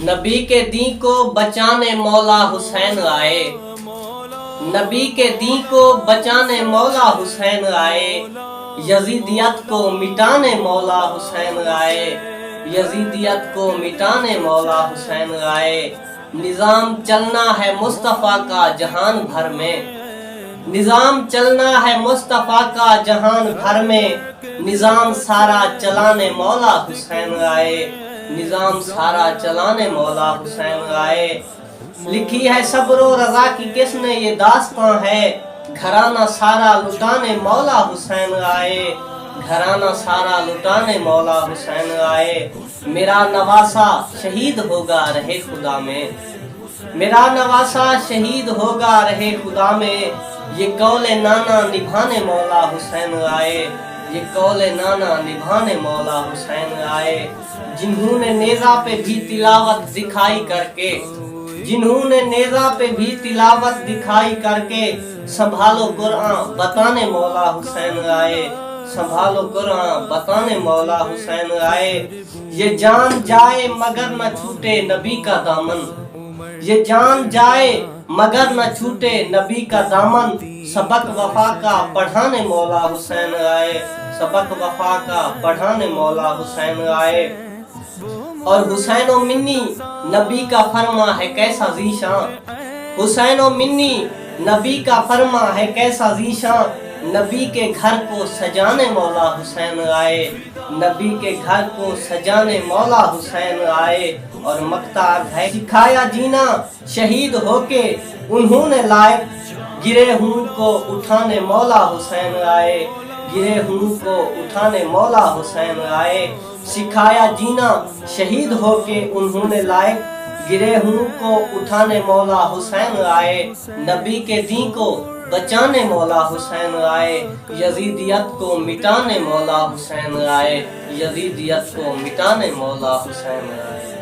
نبی کے دین کو بچانے مولا حسین آئے، نبی کے دین کو بچانے مولا حسین آئے، یزیدیت کو مٹانے مولا حسین آئے، یزیدیت کو مٹانے مولا حسین آئے۔ نظام چلنا ہے مصطفیٰ کا جہان بھر میں، نظام چلنا ہے مصطفیٰ کا جہان بھر میں، نظام سارا چلانے مولا حسین آئے، نظام سارا چلانے مولا حسین آئے۔ لکھی ہے صبر و رضا کی کس نے یہ داستان ہے، گھرانہ سارا لٹانے مولا حسین آئے، گھرانہ سارا لٹانے مولا حسین آئے۔ میرا نواسا شہید ہوگا رہے خدا میں، میرا نواسا شہید ہوگا رہے خدا میں، یہ قول نانا نبھانے مولا حسین آئے، یہ قول نانا نبھانے مولا حسین آئے۔ جنہوں نے نیزہ پہ بھی تلاوت دکھائی کر کے، جنہوں نے نیزہ پہ بھی تلاوت دکھائی کر کے، سنبھالو قرآن بتانے مولا حسین آئے، سنبھالو قرآن بتانے مولا حسین آئے۔ یہ جان جائے مگر نہ چھوٹے نبی کا دامن، یہ جان جائے مگر نہ چھوٹے نبی کا دامن، سبق وفا کا پڑھانے مولا حسین آئے، سبق وفا کا پڑھانے مولا حسین آئے۔ اور حسین و منی نبی کا فرما ہے کیسا ذیشان، حسین و منی نبی کا فرما ہے کیسا ذیشان، نبی کے گھر کو سجانے مولا حسین آئے، نبی کے گھر کو سجانے مولا حسین آئے۔ اور مختار ہے سکھایا جینا شہید ہو کے، انہوں نے لائق گرے ہوں کو اٹھانے مولا حسین آئے، گرے ہوں کو اٹھانے مولا حسین آئے۔ سکھایا جینا شہید ہو کے انہوں نے لائق گرے ہوں کو اٹھانے مولا حسین آئے، نبی کے دین کو بچانے مولا حسین آئے، یزیدیت کو مٹانے مولا حسین آئے، یزیدیت کو مٹانے مولا حسین آئے۔